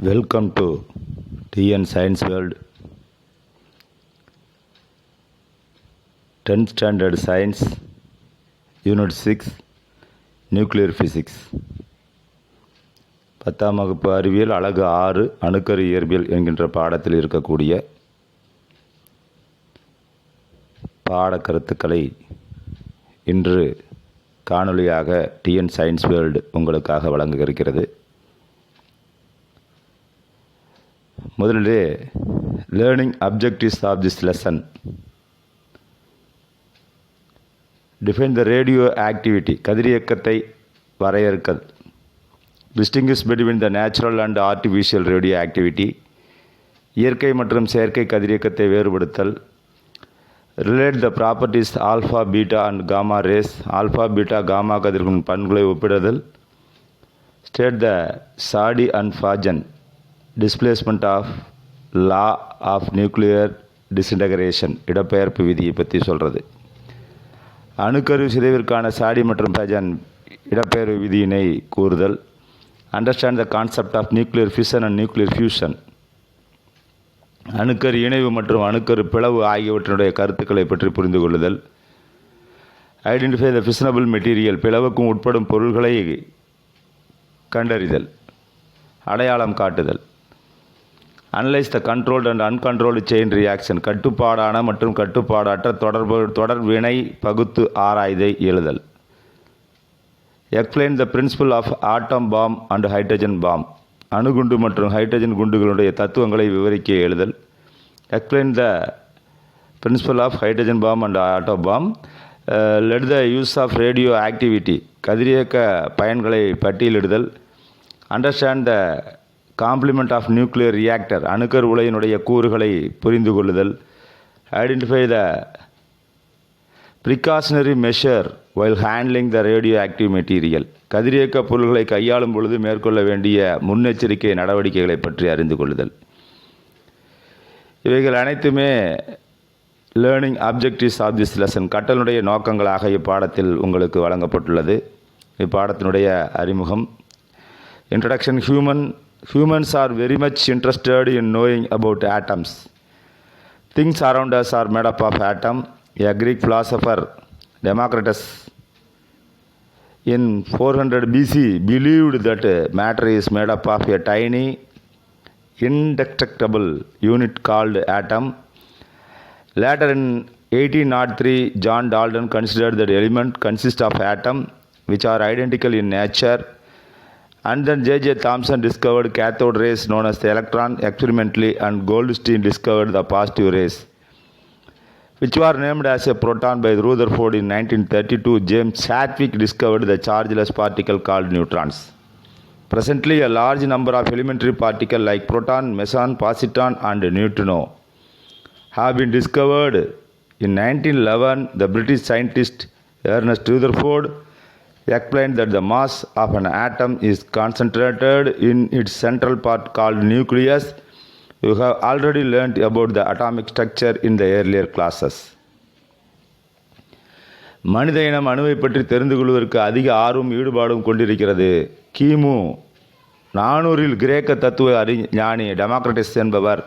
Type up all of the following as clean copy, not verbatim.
Welcome to TN Science World. 10th Standard Science, Unit 6, Nuclear Physics. 10ஆம் வகுப்பு அறிவியல் அலகு 6 அணுக்கரு இயற்பியல் என்கின்ற பாடத்தில் இருக்கக்கூடிய பாடக்கருத்துக்களை இன்று காணொளியாக TN Science World உங்களுக்காக வழங்க இருக்கிறது. முதலிலே learning objectives of this lesson. Define the radioactivity, கதிரியக்கத்தை வரையறுக்கல். Distinguish between the natural and artificial radioactivity, இயற்கை மற்றும் செயற்கை கதிரியக்கத்தை வேறுபடுத்தல். Relate the properties alpha beta and gamma rays, alpha beta gamma கதிர்களின் பண்புகளை ஒப்பிடுதல். State the Soddy and Fajans displacement of law of nuclear disintegration, இடப்பெயர்ப்பு விதியை பற்றி சொல்கிறது. அணுக்கரு சிதைவிற்கான சாடி மற்றும் ஃபாஜன் இடப்பெயர்வு விதியினை கூறுதல். Understand the concept of nuclear fission and nuclear fusion, அணுக்கரு இணைவு மற்றும் அணுக்கரு பிளவு ஆகியவற்றினுடைய கருத்துக்களை பற்றி புரிந்து கொள்ளுதல். ஐடென்டிஃபை த ஃபிஷனபிள் மெட்டீரியல், பிளவுக்கும் உட்படும் பொருள்களை கண்டறிதல், அடையாளம் காட்டுதல். Analyse the controlled and uncontrolled chain reaction, கட்டுப்பாடான மற்றும் கட்டுப்பாடற்ற தொடர் வினை பகுத்து ஆராய்தை எழுதல். Explain the principle of atom bomb and hydrogen bomb, அணுகுண்டு மற்றும் ஹைட்ரஜன் குண்டுகளுடைய தத்துவங்களை விவரிக்க எழுதல். Explain the principle of hydrogen bomb and atom bomb. Let the use of radioactivity, கதிரியக்க பயன்களை பட்டியலிடுதல். Understand the complement of nuclear reactor, அணுக்கரு உலையினுடைய கூறுகளை புரிந்து கொள்ளுதல். Identify the precautionary measure while handling the radio active material, கதிரியக்க பொருள்களை கையாளும் பொழுது மேற்கொள்ள வேண்டிய முன்னெச்சரிக்கை நடவடிக்கைகளை பற்றி அறிந்து கொள்ளுதல். இவைகள் அனைத்துமே learning objectives of this lesson, கற்றலுடைய நோக்கங்களாக இப்பாடத்தில் உங்களுக்கு வழங்கப்பட்டுள்ளது. இப்பாடத்தினுடைய அறிமுகம். Introduction. Humans are very much interested in knowing about atoms. Things around us are made up of atom. A Greek philosopher, Democritus, in 400 BC believed that matter is made up of a tiny, indestructible unit called atom. Later in 1803, John Dalton considered that element consists of atom which are identical in nature. And then J.J. Thomson discovered cathode rays known as the electron experimentally, and Goldstein discovered the positive rays, which were named as a proton by Rutherford in 1932. James Chadwick discovered the chargeless particle called neutrons. Presently, a large number of elementary particles like proton, meson, positron, and neutrino have been discovered. In 1911, the British scientist Ernest Rutherford explained that the mass of an atom is concentrated in its central part called nucleus. You have already learnt about the atomic structure in the earlier classes. மனித இனம் அணுவை பற்றி தெரிந்து கொள்வதற்கு அதிக ஆர்வம் ஈடுபாடும் கொண்டிருக்கிறது. கிமு 400 கிரேக்க தத்துவ ஞானி டெமோக்ரட்டிஸ் என்பவர்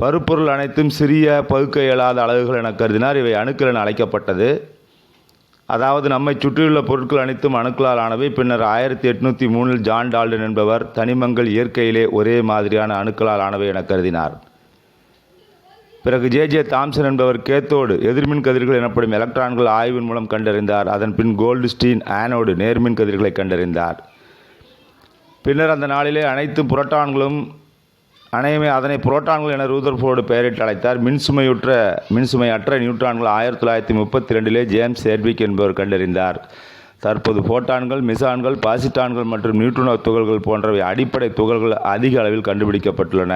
பருப்பொருள் அனைத்தும் சிறிய பகுக்க இயலாத அலகுகள் என கருதினார். இவை அணுக்கள் என அழைக்கப்பட்டது. அதாவது நம்மை சுற்றியுள்ள பொருட்கள் அனைத்தும் அணுக்களால் ஆனவை. பின்னர் 1803 ஜான் டால்டன் என்பவர் தனிமங்கள் இயற்கையிலே ஒரே மாதிரியான அணுக்களால் ஆனவை என கருதினார். பிறகு J.J. தாம்சன் என்பவர் கேத்தோடு எதிர்மின் கதிர்கள் எனப்படும் எலக்ட்ரான்கள் ஆய்வின் மூலம் கண்டறிந்தார். அதன் பின் கோல்டுஸ்டீன் ஆனோடு நேர்மின் கதிர்களை கண்டறிந்தார். பின்னர் அந்த நாளிலே அனைத்து புரோட்டான்களும் அதனை புரோட்டான்கள் என ரூதர்ஃபோர்டு பெயரிட்டு அழைத்தார். மின்சுமையற்ற நியூட்ரான்கள் 1932 ஜேம்ஸ் சேர்விக் என்பவர் கண்டறிந்தார். தற்போது போட்டான்கள், மிசான்கள், பாசிட்டான்கள் மற்றும் நியூட்ரினோ துகள்கள் போன்றவை அடிப்படை துகள்கள் அதிக அளவில் கண்டுபிடிக்கப்பட்டுள்ளன.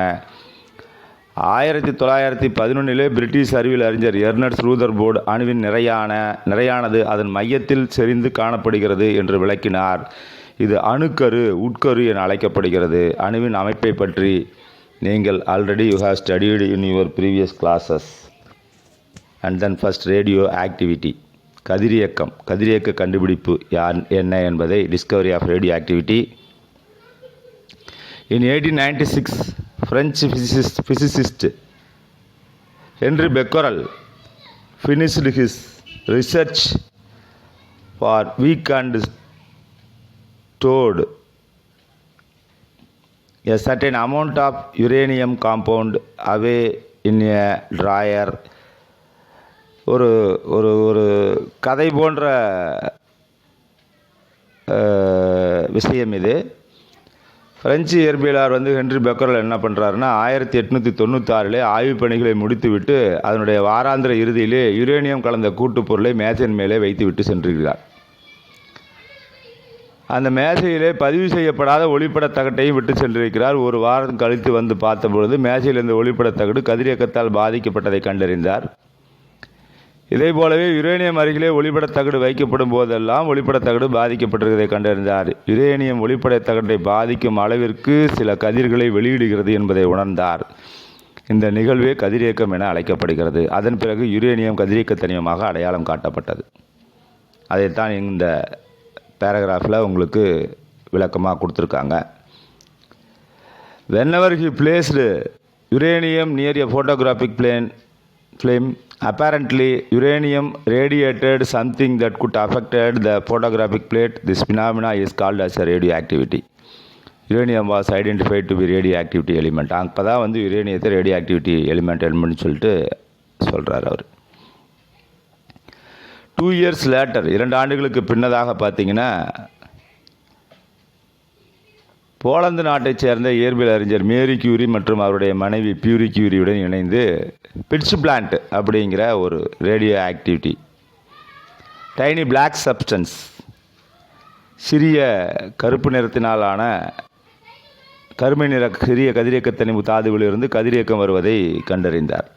1911 பிரிட்டிஷ் அறிவியல் அறிஞர் எர்னஸ்ட் ரூதர்ஃபோர்டு அணுவின் நிறையானது அதன் மையத்தில் செறிந்து காணப்படுகிறது என்று விளக்கினார். இது அணுக்கரு, உட்கரு என அழைக்கப்படுகிறது. அணுவின் அமைப்பை பற்றி நீங்கள் you have studied in your previous classes. And then first radio activity, கதிரியக்க கண்டுபிடிப்பு என்ன என்பதை, discovery of radioactivity. In 1896, French physicist Henri Becquerel finished his research for weak and stored a certain amount of uranium compound away in a drawer. ஒரு ஒரு ஒரு கதை போன்ற விஷயம் இது. பிரெஞ்சு இயற்பியலாளர் ஹென்றி பெக்கரல் என்ன பண்ணுறாருன்னா 1896 ஆய்வுப் பணிகளை முடித்துவிட்டு அதனுடைய வாராந்திர இறுதியிலே யுரேனியம் கலந்த கூட்டுப் பொருளை மேசையின் மேலே வைத்துவிட்டு சென்றிருக்கிறார். அந்த மேசையிலே பதிவு செய்யப்படாத ஒளிப்படத் தகட்டையும் விட்டு சென்றிருக்கிறார். ஒரு வாரம் கழித்து வந்து பார்த்தபொழுது மேசையில் இருந்த ஒளிப்படத் தகடு கதிரியக்கத்தால் பாதிக்கப்பட்டதை கண்டறிந்தார். இதே போலவே யுரேனியம் அருகிலே ஒளிப்படத் தகடு வைக்கப்படும் போதெல்லாம் ஒளிப்படத் தகடு பாதிக்கப்பட்டிருப்பதை கண்டறிந்தார். யுரேனியம் ஒளிப்படத் தகட்டை பாதிக்கும் அளவிற்கு சில கதிர்களை வெளியிடுகிறது என்பதை உணர்ந்தார். இந்த நிகழ்வே கதிரியக்கம் என அழைக்கப்படுகிறது. அதன் பிறகு யுரேனியம் கதிரியக்க தனிமமாக அடையாளம் காட்டப்பட்டது. அதைத்தான் இந்த பேராகிராஃபில் உங்களுக்கு விளக்கமாக கொடுத்துருக்காங்க. whenever he placed uranium near a photographic flame, apparently uranium radiated something that could affect the photographic plate. This phenomena is called as a radioactivity. Uranium was identified to be radioactivity element. அப்போ தான் யுரேனியத்தை ரேடியோஆக்டிவிட்டி எலிமெண்ட்னு சொல்லிட்டு சொல்கிறார் அவர். 2 years later, 2 ஆண்டுகளுக்கு பின்னதாக பார்த்தீங்கன்னா Poland நாட்டைச் சேர்ந்த இயற்பியல் அறிஞர் மேரி கியூரி மற்றும் அவருடைய மனைவி பியூரி கியூரியுடன் இணைந்து பிட்ச் பிளான்ட் அப்படிங்கிற ஒரு radioactivity tiny black substance சிறிய கருப்பு நிறத்தினாலான கருமை நிற சிறிய கதிரியக்கத்தனிமு தாதுவிலிருந்து கதிரியக்கம் வருவதை கண்டறிந்தார்.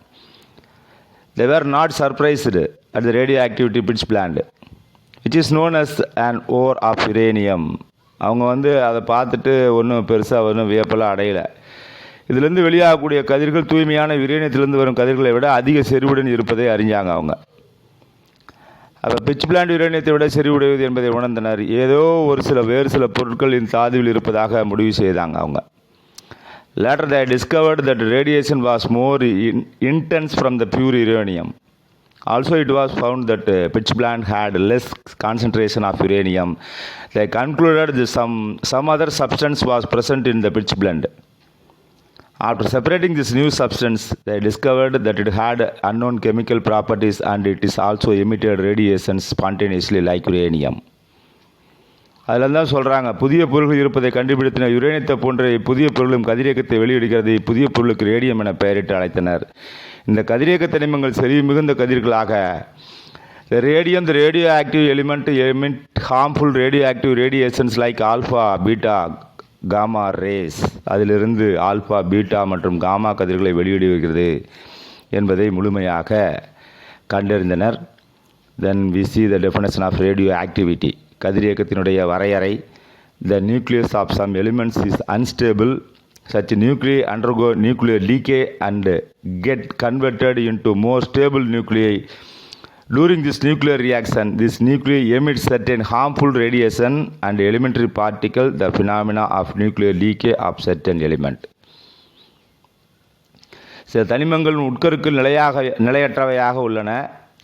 They were not surprised at the radioactivity pitch plant, which is known as an ore of uranium. அவங்க அதை பார்த்துட்டு ஒன்றும் பெருசாக ஒன்றும் வியப்பெல்லாம் அடையலை. இதிலிருந்து வெளியாகக்கூடிய கதிர்கள் தூய்மையான யுரேனியத்திலிருந்து வரும் கதிர்களை விட அதிக செறிவுடன் இருப்பதை அறிஞ்சாங்க அவங்க. அப்போ பிட்ச் பிளான்ட் யுரேனியத்தை விட செறிவுடையது என்பதை உணர்ந்தனர். ஏதோ வேறு சில பொருட்கள் இந்த தாதுவில் இருப்பதாக முடிவு செய்தாங்க அவங்க. Later they discovered that radiation was more intense from the pure uranium. Also it was found that pitch blende had less concentration of uranium. They concluded that some other substance was present in the pitch blende. After separating this new substance, they discovered that it had unknown chemical properties and it is also emitted radiation spontaneously like uranium. அதில் தான் சொல்கிறாங்க, புதிய பொருள்கள் இருப்பதை கண்டுபிடித்தன யுரேனியத்தை போன்ற புதிய பொருளும் கதிரியக்கத்தை வெளியிடுகிறது. புதிய பொருளுக்கு ரேடியம் என பெயரிட்டு அழைத்தனர். இந்த கதிரியக்க தனிமங்கள் செறிவு மிகுந்த கதிர்களாக the radioactive element emit harmful radioactive radiations like alpha, beta, gamma rays. அதிலிருந்து ஆல்ஃபா, பீட்டா மற்றும் காமா கதிர்களை வெளியிடுகிறது என்பதை முழுமையாக கண்டறிந்தனர். Then we see the definition of radioactivity. கதிரியக்கத்தினுடைய வரையறை. The nucleus of some elements is unstable. Such nuclei undergo nuclear decay and get converted into more stable nuclei. During this nuclear reaction, this nuclei emits certain harmful radiation and elementary particle, the phenomena of nuclear decay of certain element. சில தனிமங்கள் உட்கருக்கள் நிலையற்றவையாக உள்ளன.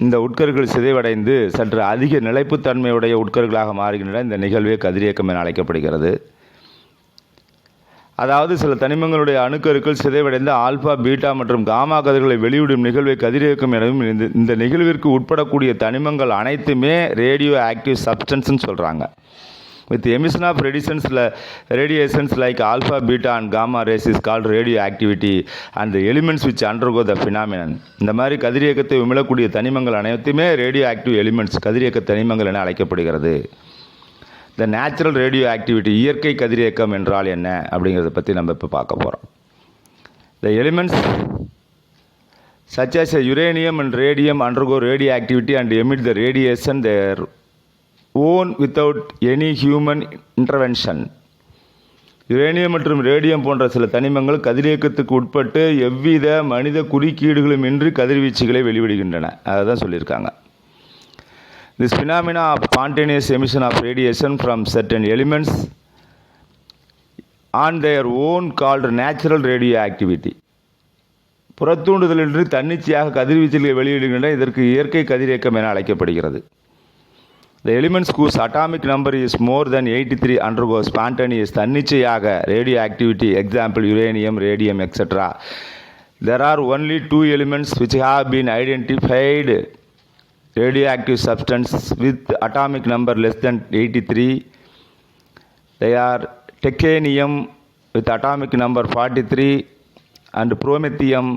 இந்த உட்கருக்கள் சிதைவடைந்து சற்று அதிக நிலைப்புத்தன்மையுடைய உட்கருக்களாக மாறுகின்றன. இந்த நிகழ்வே கதிரியக்கம் என அழைக்கப்படுகிறது. அதாவது சில தனிமங்களுடைய அணுக்கருக்கள் சிதைவடைந்து ஆல்பா, பீட்டா மற்றும் காமா கதிர்களை வெளியிடும் நிகழ்வை கதிரியக்கம் எனவும் இந்த நிகழ்விற்கு உட்படக்கூடிய தனிமங்கள் அனைத்துமே ரேடியோ ஆக்டிவ் சப்ஸ்டன்ஸ்னு சொல்கிறாங்க. With emission of radiations like alpha, beta and gamma rays is called radioactivity and the elements which undergo the phenomenon. இந்த மாதிரி கதிரியக்கத்தை உமிழக்கூடிய தனிமங்கள் அனைத்துமே ரேடியோ ஆக்டிவ் எலிமெண்ட்ஸ் கதிரியக்க தனிமங்கள் என அழைக்கப்படுகிறது. The natural radioactivity இயற்கை கதிரியக்கம் என்றால் என்ன அப்படிங்கிறத பற்றி நம்ம இப்போ பார்க்க போகிறோம். The elements such as uranium and radium undergo radioactivity and emit the radiation their own without any human intervention. Uranium மற்றும் ரேடியம் போன்ற சில தனிமங்கள் கதிரியக்கத்துக்கு உட்பட்டு எவ்வித மனித குறுக்கீடுகளும் இன்றி கதிர்வீச்சுகளை வெளிவிடுகின்றன. அதை தான் சொல்லியிருக்காங்க. This phenomena of spontaneous emission of radiation from certain elements on their own called natural radioactivity. புறத்தூண்டுதலின்றி தன்னிச்சையாக கதிர்வீச்சல்களை வெளியிடுகின்ற இதற்கு இயற்கை கதிரியக்கம் என அழைக்கப்படுகிறது. The elements whose atomic number is more than 83 undergo spontaneous தன்னிச்சையாக radio activity, example uranium, radium etcetera. There are only 2 elements which have been identified radioactive substance with atomic number less than 83. They are technetium with atomic number 43 and promethium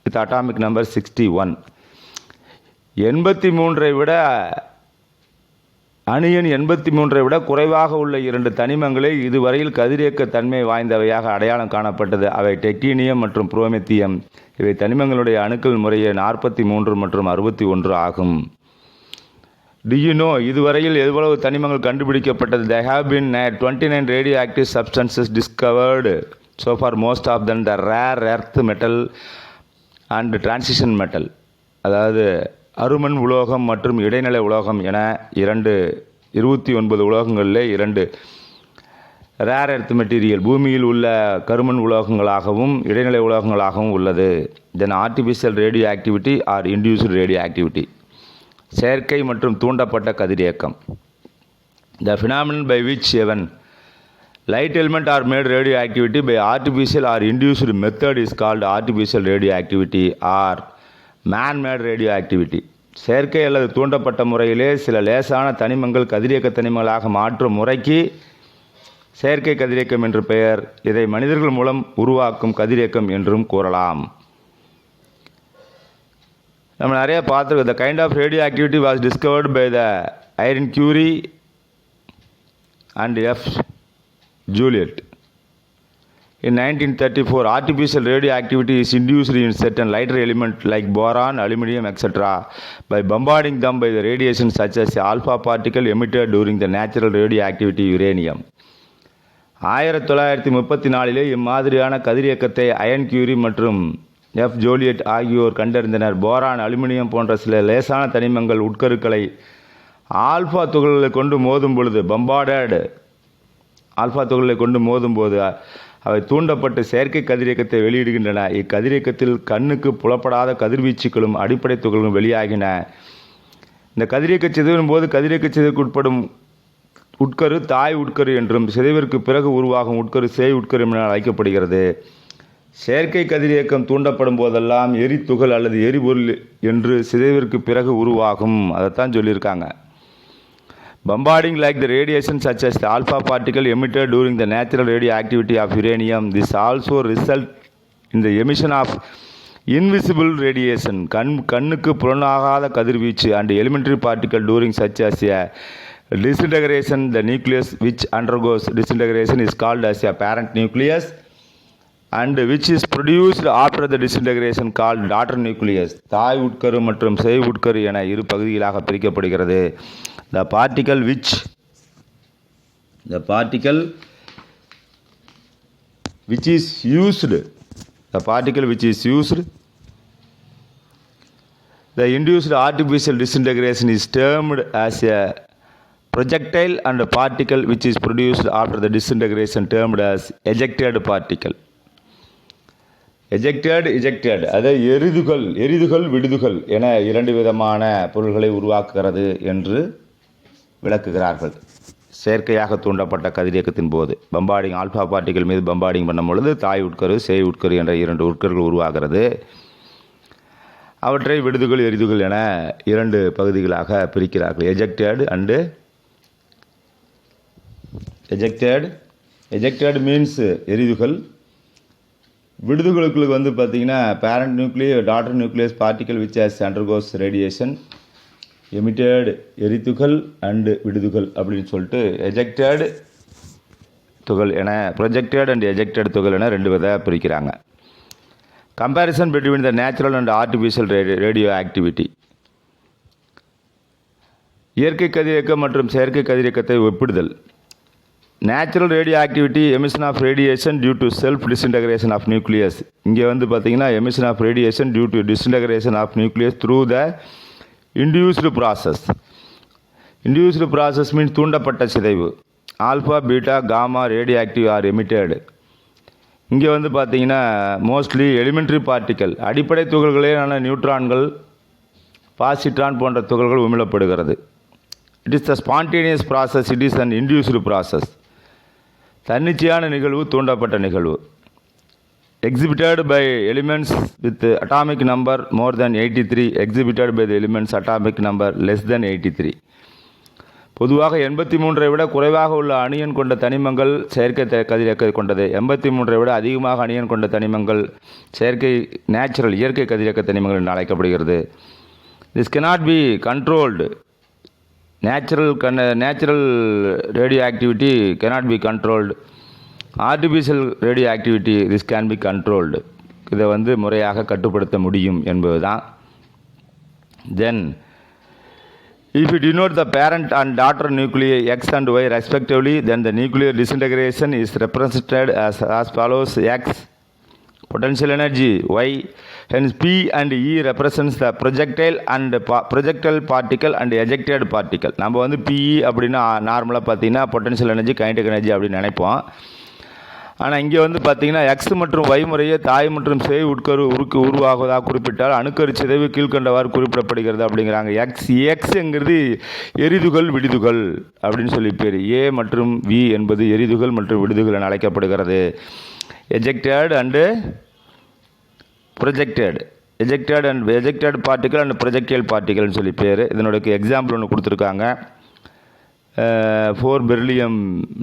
with atomic number 61. 83 விட அணியன் 83 விட குறைவாக உள்ள 2 தனிமங்களே இதுவரையில் கதிரியக்க தன்மை வாய்ந்தவையாக அடையாளம் காணப்பட்டது. அவை டெக்டீனியம் மற்றும் புரோமெத்தியம். இவை தனிமங்களுடைய அணுக்கள் முறையே 43 மற்றும் 61 ஆகும். Do you know இதுவரையில் எவ்வளவு தனிமங்கள் கண்டுபிடிக்கப்பட்டது? There have been 29 radioactive substances discovered so far, most of them the rare earth metal and transition metal. அதாவது அருமண் உலோகம் மற்றும் இடைநிலை உலோகம் என 29 உலோகங்களில் 2 ரேர் எர்த் மெட்டீரியல் பூமியில் உள்ள கருமண் உலோகங்களாகவும் இடைநிலை உலோகங்களாகவும் உள்ளது. தென் artificial radio activity R induced radio activity, செயற்கை மற்றும் தூண்டப்பட்ட கதிரியக்கம். The phenomenon by which even light element are made radioactivity by artificial or induced method is called artificial radioactivity or man-made radioactivity. செயற்கை அல்லது தூண்டப்பட்ட முறையிலே சில லேசான தனிமங்கள் கதிரியக்க தனிமங்களாக மாற்றும் முறைக்கு செயற்கை கதிரியக்கம் என்று பெயர். இதை மனிதர்கள் மூலம் உருவாக்கும் கதிரியக்கம் என்றும் கூறலாம். நம்ம நிறைய பார்த்துருக்கோம். The kind of radioactivity was discovered by the Irene Curie and F. Joliot. In 1934, artificial radioactivity is induced in certain lighter elements like boron, aluminum, etc. by bombarding them by the radiation such as alpha particle emitted during the natural radioactivity uranium. 1934 இம்மாதிரியான கதிரியக்கத்தை iron Curie மற்றும் F Joliot ஆகியோர் கண்டறிந்தனர். Boron, aluminium போன்ற சில லேசான தனிமங்கள் உட்கருக்களை alpha துகள்களை கொண்டு மோதும் பொழுது ஆல்ஃபா துகள்களை கொண்டு மோதும் போது அவை தூண்டப்பட்டு செயற்கை கதிரியக்கத்தை வெளியிடுகின்றன. இக்கதிரியக்கத்தில் கண்ணுக்கு புலப்படாத கதிர்வீச்சுகளும் அடிப்படை துகள்களும் வெளியாகின. இந்த கதிரியக்க சிதைவின் போது கதிரியக்க சிதைவுக்கு உட்படும் உட்கரு தாய் உட்கரு என்றும் சிதைவிற்கு பிறகு உருவாகும் உட்கரு சேய் உட்கரு என அழைக்கப்படுகிறது. செயற்கை கதிரியக்கம் தூண்டப்படும் போதெல்லாம் எரித்துகள் அல்லது எரிபொருள் என்று சிதைவிற்கு பிறகு உருவாகும். அதைத்தான் சொல்லியிருக்காங்க. Bombarding like the radiation such as the alpha particle emitted during the natural radioactivity of uranium. This also result in the emission of invisible radiation, கண்ணுக்கு புலனாகாத கதிர்வீச்சு, and elementary particle during such as a disintegration. The nucleus which undergoes disintegration is called as a parent nucleus, and which is produced after the disintegration called daughter nucleus. தாய் உட்கரு மற்றும் சேய் உட்கரு என இரு பகுதிகளாக பிரிக்கப்படுகிறது. The particle which is used the induced artificial disintegration is termed as a projectile, and the particle which is produced after the disintegration termed as ejected particle. ejected அது எரிதுகள் விடுதுகள் என 2 விதமான பொருள்களை உருவாக்குகிறது என்று விளக்குகிறார்கள். செயற்கையாக தூண்டப்பட்ட கதிரியக்கத்தின் போது பம்பாடிங் ஆல்ஃபா பார்ட்டிகள் மீது பம்பாடிங் பண்ணும் பொழுது தாய் உட்கரு சேய் உட்கரு என்ற 2 உட்கருகள் உருவாகிறது. அவற்றை விடுதுகள் எரிதுகள் என 2 பகுதிகளாக பிரிக்கிறார்கள். Ejected means எரிதுகள். விடுதுகளுக்கு வந்து பார்த்திங்கன்னா parent nucleus, daughter nucleus particle which has undergoes radiation, emitted எரித்துகள் அண்டு விடுதுகள் அப்படின்னு சொல்லிட்டு எஜெக்டட் துகள் என ப்ரொஜெக்டட் அண்ட் எஜெக்டட் துகள் என 2 வித பிரிக்கிறாங்க. Comparison between the natural and artificial radioactivity. இயற்கை கதிரியக்கம் மற்றும் செயற்கை கதிரியக்கத்தை ஒப்பிடுதல். Natural radioactivity emission of radiation due to self disintegration of nucleus. இங்கே வந்து பார்த்திங்கன்னா emission of radiation due to disintegration of nucleus through the induced process. Induced process means தூண்டப்பட்ட சிதைவு. Alpha, beta, gamma radioactive are emitted. இங்கே வந்து பார்த்தீங்கன்னா mostly elementary particle அடிப்படை துகள்களேயான நியூட்ரான்கள், positron போன்ற துகள்கள் உமிழப்படுகிறது. It is the spontaneous process, it is an induced process. தன்னிச்சையான நிகழ்வு, தூண்டப்பட்ட நிகழ்வு. Exhibited by elements with atomic number more than 83, exhibited by the elements atomic number less than 83. பொதுவாக 83 விட குறைவாக உள்ள அணியன் கொண்ட தனிமங்கள் செயற்கை கதிரியக்க கொண்டது. 83 விட அதிகமாக அணியன் கொண்ட தனிமங்கள் செயற்கை இயற்கை கதிரியக்க தனிமங்கள் என்று அழைக்கப்படுகிறது. This cannot be controlled. Natural radioactivity cannot be controlled. Artificial radio activity this can be controlled. இதை வந்து முறையாக கட்டுப்படுத்த முடியும் என்பது தான். தென் if it denote the parent and daughter nuclei X and Y respectively, then the nuclear disintegration is represented as follows: X potential energy, Y, hence P and E represents the projectile particle and ejected particle. நம்ம வந்து PE அப்படின்னா நார்மலாக பார்த்தீங்கன்னா potential energy, kinetic energy அப்படின்னு நினைப்போம். ஆனால் இங்கே வந்து பார்த்தீங்கன்னா எக்ஸ் மற்றும் ஒய் முறையே தாய் மற்றும் சேய் உட்கரு உருவாகுவதாக குறிப்பிட்டால் அணுக்கரு சிதைவு கீழ்கண்டவாறு குறிப்பிடப்படுகிறது அப்படிங்கிறாங்க. எக்ஸுங்கிறது எரிதுகள் விடுதுகள் அப்படின்னு சொல்லி பேர். ஏ மற்றும் வி என்பது எரிதுகள் மற்றும் விடுதுகள் என அழைக்கப்படுகிறது. Ejected and projected, ejected particle and projectile பார்ட்டிக்கல்னு சொல்லி பேர். இதனுடைய எக்ஸாம்பிள் ஒன்று கொடுத்துருக்காங்க. 4 பெரிலியம்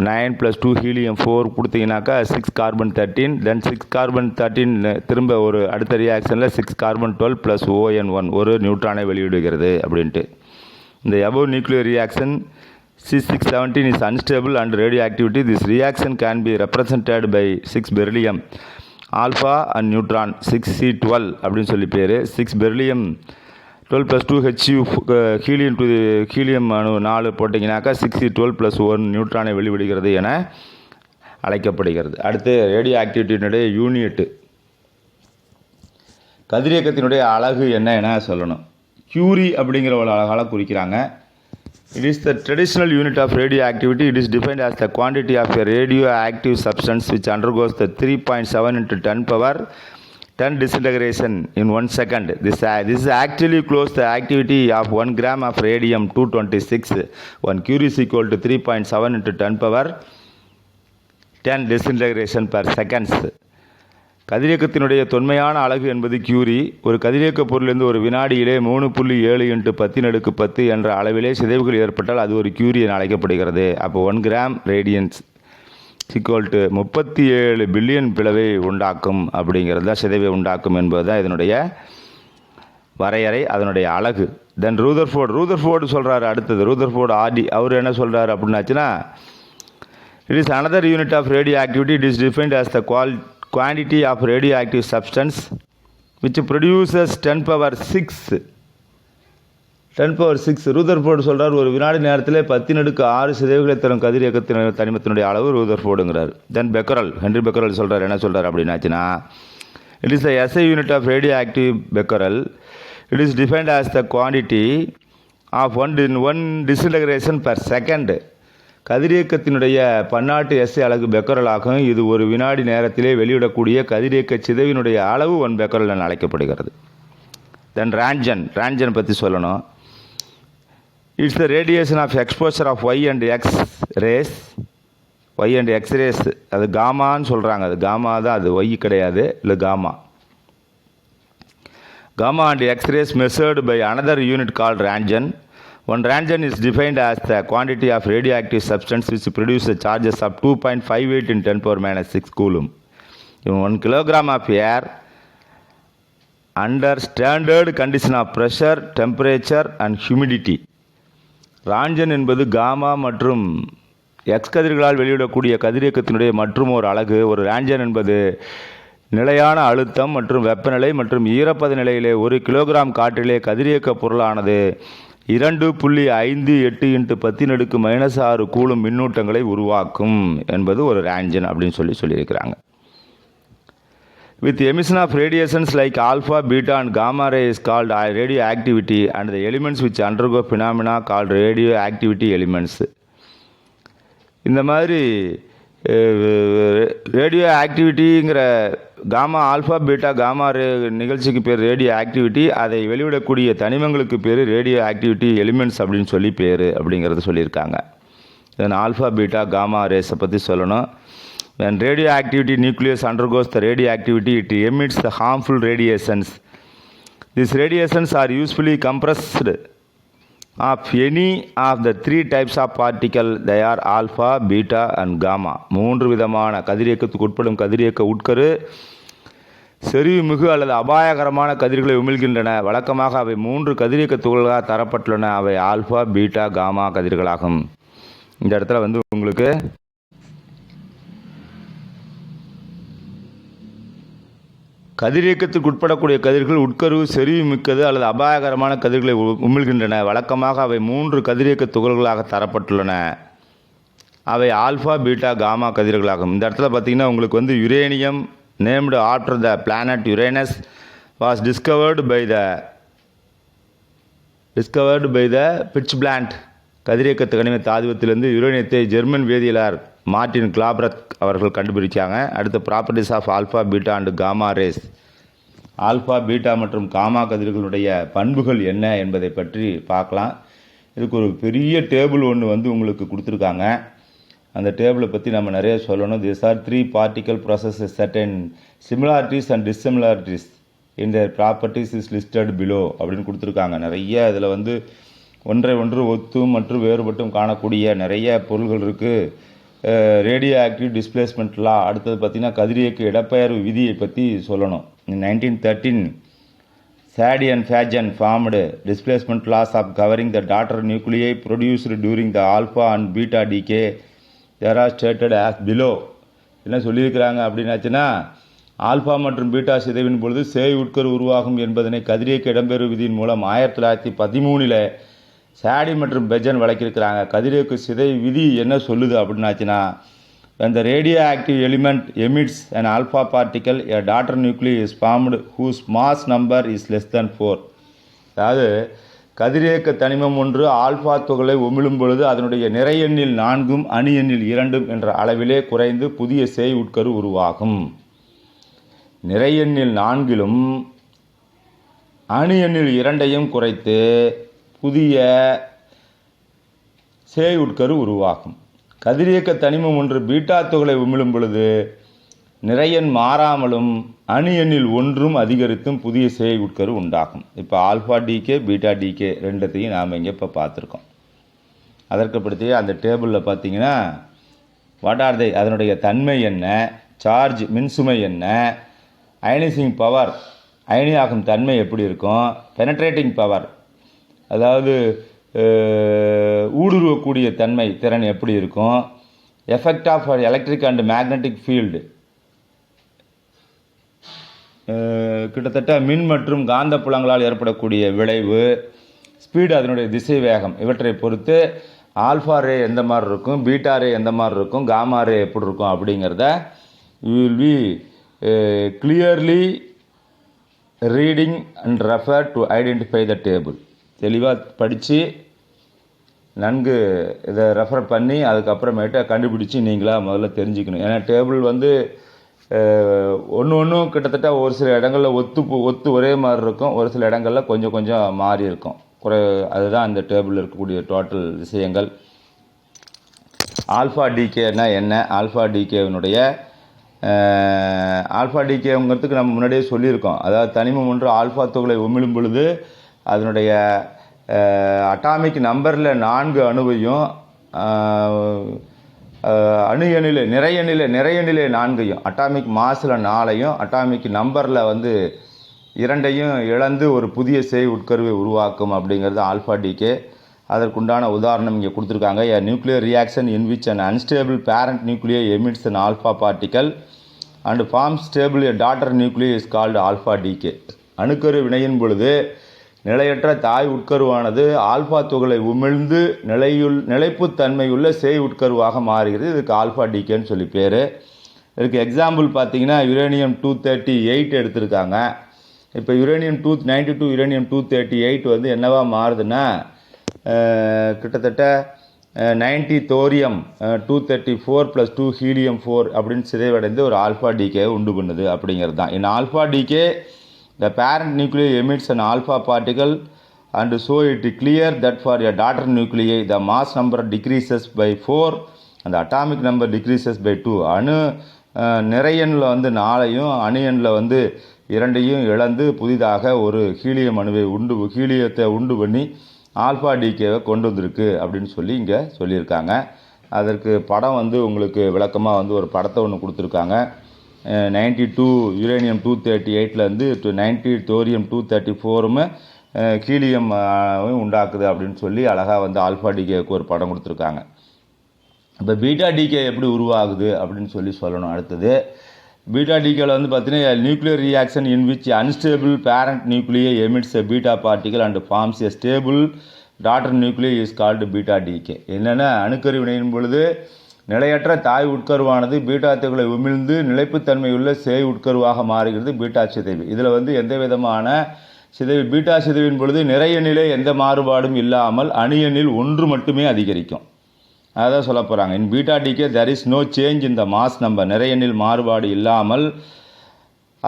9 + 2 ஹீலியம் 4 கொடுத்தீங்கன்னாக்கா 6 கார்பன் 13, தென் 6 கார்பன் 13 திரும்ப ஒரு அடுத்த ரியாக்ஷனில் 6 கார்பன் 12 + ON1 ஒரு நியூட்ரானை வெளியிடுகிறது அப்படின்ட்டு. இந்த above nuclear reaction C617 is unstable and radioactivity. This reaction can be represented by 6 beryllium alpha and neutron 6C12 அப்படின்னு சொல்லி பேர். 6 beryllium 12 + 2 HU ஹீலியம் அணு 4 போட்டிங்கனாக்கா 6C12 + 1 நியூட்ரானை வெளிவிடுகிறது என அழைக்கப்படுகிறது. அடுத்து ரேடியோ ஆக்டிவிட்டியினுடைய யூனிட், கதிரியக்கத்தினுடைய அலகு என்ன என சொல்லணும். கியூரி அப்படிங்கிற ஒரு அலகால் குறிக்கிறாங்க. It is the traditional unit of radioactivity. It is defined as the quantity of a radioactive substance which undergoes the 3.7 × 10 disintegration in 1 second. This is actually close the activity of 1 gram of radium 226. 1 Curie is equal to 3.7 × 10 disintegration per seconds. கதிரியக்கத்தினுடைய தொன்மையான அலகு என்பது Curie. ஒரு கதிரியக்க பொருளிலிருந்து ஒரு வினாடியிலே 3.7 × 10⁻10 என்ற அளவிலே சிதைவுகள் ஏற்பட்டால் அது ஒரு கியூரி என அழைக்கப்படுகிறது. அப்போ 1 gram radiance equal to 37 billion பிளவை உண்டாக்கும் அப்படிங்கிறது தான், சிதைவை உண்டாக்கும் என்பது தான் இதனுடைய வரையறை, அதனுடைய அலகு. தென் ரூதர்ஃபோர்டு சொல்கிறாரு அடுத்தது. ரூதர்ஃபோர்டு ஆர்டி அவர் என்ன சொல்கிறார் அப்படின்னாச்சுன்னா, it is another unit of radioactivity. It is defined as the quantity of radioactive substance which produces 10⁶. Rutherford சொல்கிறார், ஒரு வினாடி நேரத்தில் 10⁶ சிதைவுகளை தரும் கதிரியக்கத்தின் தனிமத்தினுடைய அளவு ரூதர்ஃபோர்டுங்கிறார். தென் ஹென்ரி பெக்கரல் சொல்கிறார், என்ன சொல்கிறார் அப்படின்னாச்சுன்னா, it is the SI unit of radioactive becquerel. It is defined as the quantity of one disintegration per second. கதிரியக்கத்தினுடைய பன்னாட்டு SI அலகு பெக்கரல் ஆகும். இது ஒரு வினாடி நேரத்திலே வெளியிடக்கூடிய கதிரியக்க சிதைவினுடைய அளவு 1 பெக்கரல் என அழைக்கப்படுகிறது. தென் ரேஞ்சன் பற்றி சொல்லணும். It's the radiation of exposure of Y and X rays. அது காமான்னு சொல்கிறாங்க. அது காமா தான், அது Y கிடையாது, இல்லை gamma. Gamma and X-rays measured by another unit called Röntgen. One Röntgen is defined as the quantity of radioactive substance which produces charges of 2.58 × 10⁻⁶ coulomb. In 1 kilogram of air under standard condition of pressure, temperature and humidity. Roentgen என்பது gamma மற்றும் X கதிர்களால் வெளியிடக்கூடிய கதிரியக்கத்தினுடைய மற்றும் ஒரு அலகு. ஒரு Roentgen என்பது நிலையான அழுத்தம் மற்றும் வெப்பநிலை மற்றும் ஈரப்பத நிலையிலே 1 கிலோகிராம் காற்றிலே கதிரியக்க பொருளானது 2.58 × 10⁻⁻⁶ கூலும் மின்னூட்டங்களை உருவாக்கும் என்பது ஒரு ராஞ்சன் அப்படின்னு சொல்லியிருக்கிறாங்க. With emission of radiations like alpha, beta and gamma ray is called radioactivity, and the elements which undergo phenomena called radioactivity elements. இந்த மாதிரி ரேடியோ ஆக்டிவிட்டிங்கிற காமா ஆல்ஃபா பீட்டா காமா நிகழ்ச்சிக்கு பேர் ரேடியோ ஆக்டிவிட்டி. அதை வெளிவிடக்கூடிய தனிமங்களுக்கு பேர் ரேடியோ ஆக்டிவிட்டி எலிமெண்ட்ஸ் அப்படின்னு சொல்லி பேர் அப்படிங்கிறத சொல்லியிருக்காங்க. தென் ஆல்ஃபா பீட்டா காமா ரேஸை பற்றி சொல்லணும். When radioactivity nucleus undergoes the radioactivity, it emits the harmful radiations. These radiations are usually compressed of any of the three types of particle. They are alpha, beta and gamma. மூன்று விதமான கதிரியக்கத்துக்கு உட்படும் கதிரியக்க உட்கரு செறிவுமிகு அல்லது அபாயகரமான கதிர்களை உமிழ்கின்றன. வழக்கமாக அவை மூன்று கதிரியக்க துகள்களாக தரப்பட்டுள்ளன. அவை ஆல்ஃபா, பீட்டா, காமா கதிர்களாகும். இந்த இடத்துல உங்களுக்கு கதிரியக்கத்துக்கு உட்படக்கூடிய கதிர்கள் உட்கரு செறிவு மிக்கது அல்லது அபாயகரமான கதிர்களை உமிழ்கின்றன. வழக்கமாக அவை மூன்று கதிரியக்க துகள்களாக தரப்பட்டுள்ளன. அவை ஆல்ஃபா, பீட்டா, காமா கதிர்களாகும். இந்த இடத்துல பார்த்திங்கன்னா உங்களுக்கு uranium named after the planet Uranus was discovered by the pitchblende. கதிரியக்க கனிம தாதுவத்திலிருந்து யுரேனியத்தை ஜெர்மன் வேதியியலாளர் மார்டின் கிளாப்ரத் அவர்கள் கண்டுபிடிச்சாங்க. அடுத்த properties of alpha, beta and gamma rays. Alpha, beta மற்றும் காமா கதிர்களுடைய பண்புகள் என்ன என்பதை பற்றி பார்க்கலாம். இதுக்கு ஒரு பெரிய டேபிள் ஒன்று உங்களுக்கு கொடுத்துருக்காங்க. அந்த டேபிளை பற்றி நம்ம நிறைய சொல்லணும். This are 3 particle processes certain similarities and dissimilarities in their properties is listed below அப்படின்னு கொடுத்துருக்காங்க. நிறைய இதில் ஒன்றை ஒன்று ஒத்தும் மற்றும் வேறுபட்டும் காணக்கூடிய நிறைய பொருள்கள் இருக்குது. ரேடியோ ஆக்டிவ் டிஸ்பிளேஸ்மெண்ட் லா. அடுத்தது பார்த்திங்கன்னா கதிரியக்க இடப்பெயர்வு விதியை பற்றி சொல்லணும். In 1913 Sadi and Fajan formed displacement laws of covering the daughter nuclei produced during the alpha and beta decay. They are stated as below. என்ன சொல்லியிருக்கிறாங்க அப்படின்னாச்சுன்னா, ஆல்ஃபா மற்றும் பீட்டா சிதைவின் பொழுது சேய் உட்கரு உருவாகும் என்பதனை கதிரியக்க இடம்பெயர்வு விதியின் மூலம் 1913 சாடி மற்றும் பெஜன் வழக்கியிருக்கிறாங்க. கதிரியக்க சிதை விதி என்ன சொல்லுது அப்படின்னாச்சுன்னா, when the radioactive element emits an alpha particle, a daughter nuclei is formed whose mass number is less than 4. அதாவது கதிரியக்க தனிமம் ஒன்று ஆல்ஃபா துகளை உமிழும் பொழுது அதனுடைய நிறை எண்ணில் 4 அணு எண்ணில் 2 என்ற அளவிலே குறைந்து புதிய சேய் உட்கரு உருவாகும். நிறை எண்ணில் 4 அணு எண்ணில் 2 குறைத்து புதிய சேய் உட்கரு உருவாகும். கதிரியக்க தனிமம் ஒன்று பீட்டா துகளை உமிழும் பொழுது நிறையன் மாறாமலும் அணு எண்ணில் 1 அதிகரித்தும் புதிய சேய் உட்கரு உண்டாகும். இப்போ ஆல்ஃபா டிகே பீட்டா டிகே ரெண்டத்தையும் நாம் இங்கே இப்போ பார்த்துருக்கோம். அதற்கப்படுத்தி அந்த டேபிளில் பார்த்தீங்கன்னா வாட் ஆர் தே, அதனுடைய தன்மை என்ன, சார்ஜ் மின்சுமை என்ன, அயனைசிங் பவர் அயனியாகும் தன்மை எப்படி இருக்கும், பெனட்ரேட்டிங் பவர் அதாவது ஊடுருவக்கூடிய தன்மை திறன் எப்படி இருக்கும், effect of electric and magnetic field கிட்டத்தட்ட மின் மற்றும் காந்த புலங்களால் ஏற்படக்கூடிய விளைவு, ஸ்பீடு அதனுடைய திசை வேகம் இவற்றை பொறுத்து ஆல்ஃபா ரே எந்த மாதிரி இருக்கும், பீட்டா ரே எந்த மாதிரி இருக்கும், காமா ரே எப்படி இருக்கும் அப்படிங்கிறத you will be clearly reading and refer to identify the table. தெளிவாக படித்து நன்கு இதை ரெஃபர் பண்ணி அதுக்கப்புறமேட்டு கண்டுபிடிச்சி நீங்களாக முதல்ல தெரிஞ்சுக்கணும். ஏன்னா டேபிள் ஒன்றும் கிட்டத்தட்ட ஒரு சில இடங்களில் ஒத்து ஒரே மாதிரி இருக்கும், ஒரு சில இடங்களில் கொஞ்சம் கொஞ்சம் மாறி இருக்கும். அதுதான் அந்த டேபிளில் இருக்கக்கூடிய டோட்டல் விஷயங்கள். ஆல்ஃபா டிகேனா என்ன, ஆல்ஃபா டிகேவினுடைய ஆல்ஃபா டிகேங்கிறதுக்கு நம்ம முன்னாடியே சொல்லியிருக்கோம். அதாவது தனிமம் ஒன்று ஆல்ஃபா துகளை உமிழும் பொழுது அதனுடைய அட்டாமிக் நம்பரில் 4 அணுவையும் அணு எண்ணில் நிறை எண்ணிலே 4ஐயும் அட்டாமிக் மாஸில் 4ஐயும் அட்டாமிக் நம்பரில் 2ஐயும் இழந்து ஒரு புதிய சேய் உட்கருவை உருவாக்கும் அப்படிங்கிறது ஆல்ஃபா டிகே. அதற்குண்டான உதாரணம் இங்கே கொடுத்துருக்காங்க. a nuclear reaction in which an unstable parent nuclei emits an alpha particle and forms stable a daughter nuclei is called alpha decay. அணுக்கரு வினையின் பொழுது நிலையற்ற தாய் உட்கருவானது ஆல்ஃபா துகளை உமிழ்ந்து நிலைப்புத்தன்மையுள்ள சேய் உட்கருவாக மாறுகிறது. இதுக்கு ஆல்ஃபா டிகேன்னு சொல்லி பேர். இதுக்கு எக்ஸாம்பிள் பார்த்தீங்கன்னா யுரேனியம் 238 எடுத்திருக்காங்க. இப்போ யுரேனியம் 292 யுரேனியம் 238 என்னவா மாறுதுன்னா கிட்டத்தட்ட 90 தோரியம் 234 + 2 ஹீலியம் 4 அப்படின்னு சிதைவடைந்து ஒரு ஆல்ஃபா டிகே உண்டு பண்ணுது அப்படிங்கிறது தான். In alpha decay the parent nuclei emits an alpha particle and so it is clear that for a daughter nuclei the mass number decreases by 4 and the atomic number decreases by 2. அணு நிறையனில் வந்து 4ஐயும் அணு எண்ணில் வந்து 2ஐயும் இழந்து புதிதாக ஒரு helium அணுவை ஹீலியத்தை உண்டு பண்ணி ஆல்ஃபா டிகேவை கொண்டு வந்திருக்கு அப்படின்னு சொல்லி இங்கே சொல்லியிருக்காங்க. அதற்கு படம் வந்து உங்களுக்கு விளக்கமாக வந்து ஒரு படத்தை ஒன்று கொடுத்துருக்காங்க. 92 யுரேனியம் 238லேருந்து 90 தோரியம் 234 ஹீலியம் உண்டாக்குது அப்படின்னு சொல்லி அழகாக வந்து ஆல்ஃபா டிகேவுக்கு ஒரு படம் கொடுத்துருக்காங்க. இப்போ பீட்டா டிகே எப்படி உருவாகுது அப்படின்னு சொல்லணும். அடுத்தது பீட்டா டிகேவில் வந்து பார்த்தீங்கன்னா nuclear reaction in which unstable parent nuclei emits a beta particle and forms a stable daughter nuclei is called beta decay. என்னென்னா அணுக்கரு வினையின் பொழுது நிலையற்ற தாய் உட்கருவானது பீட்டா துகளை உமிழ்ந்து நிலைப்புத்தன்மையுள்ள சேய் உட்கருவாக மாறுகிறது பீட்டா சிதைவு. இதில் வந்து எந்த விதமான பீட்டா சிதைவின் பொழுது நிறைய நிலை எந்த மாறுபாடும் இல்லாமல் அணு எண்ணில் 1 மட்டுமே அதிகரிக்கும். அதான் சொல்ல போகிறாங்க. In beta decay there is no change இந்த மாஸ் நம்பர். நிறைய எண்ணில் மாறுபாடு இல்லாமல்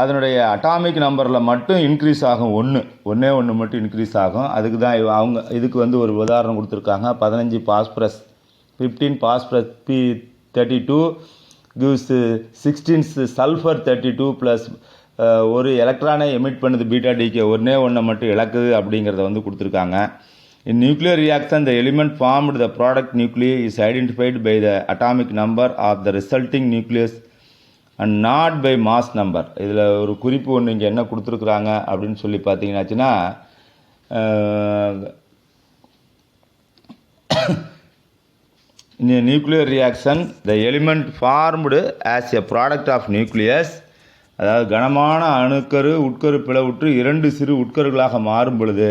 அதனுடைய அட்டாமிக் நம்பரில் மட்டும் இன்க்ரீஸ் ஆகும். ஒன்று மட்டும் இன்க்ரீஸ் ஆகும். அதுக்கு தான் அவங்க இதுக்கு வந்து ஒரு உதாரணம் கொடுத்துருக்காங்க. 15 phosphorus 15 phosphorus P32 gives 16 sulphur 32 plus ஒரு எலக்ட்ரானை எமிட் பண்ணுது பீட்டா டிகே. ஒன்று மட்டும் இழக்குது அப்படிங்கிறத வந்து கொடுத்துருக்காங்க. In nuclear reaction the element formed the product nuclei is identified by the atomic number of the resulting nucleus and not by mass number. இதில் ஒரு குறிப்பு ஒன்று இங்கே என்ன கொடுத்துருக்குறாங்க அப்படின்னு சொல்லி பார்த்தீங்கன்னாச்சுன்னா in a nuclear reaction the element formed as a product of nucleus, அதாவது கனமான அணுக்கரு உட்கரு பிளவுற்று 2 சிறு உட்கருகளாக மாறும் பொழுது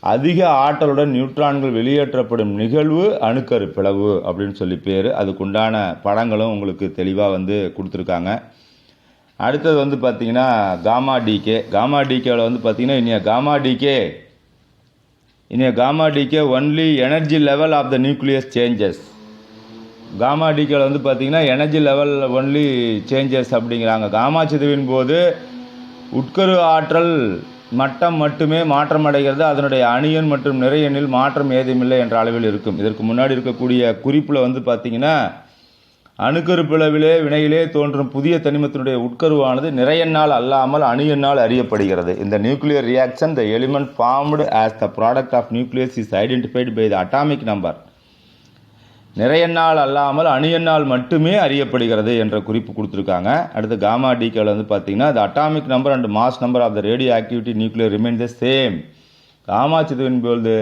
அதிக ஆற்றலுடன் நியூட்ரான்கள் வெளியேற்றப்படும் நிகழ்வு அணுக்கரு பிளவு அப்படின்னு சொல்லி பேர். அதுக்குண்டான படங்களும் உங்களுக்கு தெளிவாக வந்து கொடுத்துருக்காங்க. அடுத்தது வந்து பார்த்திங்கன்னா காமா டிகே. காமா டிகேவில் வந்து பார்த்திங்கன்னா in gamma decay only energy level of the nucleus changes. Gamma டிகேவில் வந்து பார்த்திங்கன்னா எனர்ஜி லெவல் ஒன்லி சேஞ்சஸ் அப்படிங்கிறாங்க. காமா சிதைவின் போது உட்கரு ஆற்றல் மட்டம் மட்டுமே மாற்றம் அடைகிறது. அதனுடைய அணியன் மற்றும் நிறையெண்ணில் மாற்றம் ஏதுமில்லை என்ற அளவில் இருக்கும். இதற்கு முன்னாடி இருக்கக்கூடிய குறிப்பில் வந்து பார்த்திங்கன்னா அணுக்கரு பிளவிலே வினையிலே தோன்றும் புதிய தனிமத்தினுடைய உட்கருவானது நிறையெண்ணால் அல்லாமல் அணியெண்ணால் அறியப்படுகிறது. இந்த nuclear reaction the element formed as the product of nucleus is identified by the atomic number. நிறையெண்ணால் அல்லாமல் அணியெண்ணால் மட்டுமே அறியப்படுகிறது என்ற குறிப்பு கொடுத்துருக்காங்க. அடுத்து காமா டிகேவில் வந்து பார்த்திங்கன்னா the atomic number and mass number of the radioactivity nuclear remain the same. Gamma சிதைவின் பொழுது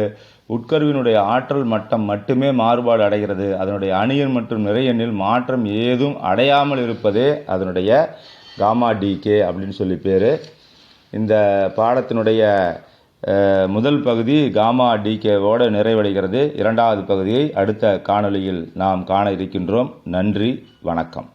உட்கருவினுடைய ஆற்றல் மட்டம் மட்டுமே மாறுபாடு அடைகிறது. அதனுடைய அணியன் மற்றும் நிறையெண்ணில் மாற்றம் ஏதும் அடையாமல் இருப்பதே அதனுடைய காமா டிகே அப்படின்னு சொல்லி பேர். இந்த பாடத்தினுடைய முதல் பகுதி காமா டிகேவோடு நிறைவடைகிறது. இரண்டாவது பகுதியை அடுத்த காணொளியில் நாம் காண இருக்கின்றோம். நன்றி, வணக்கம்.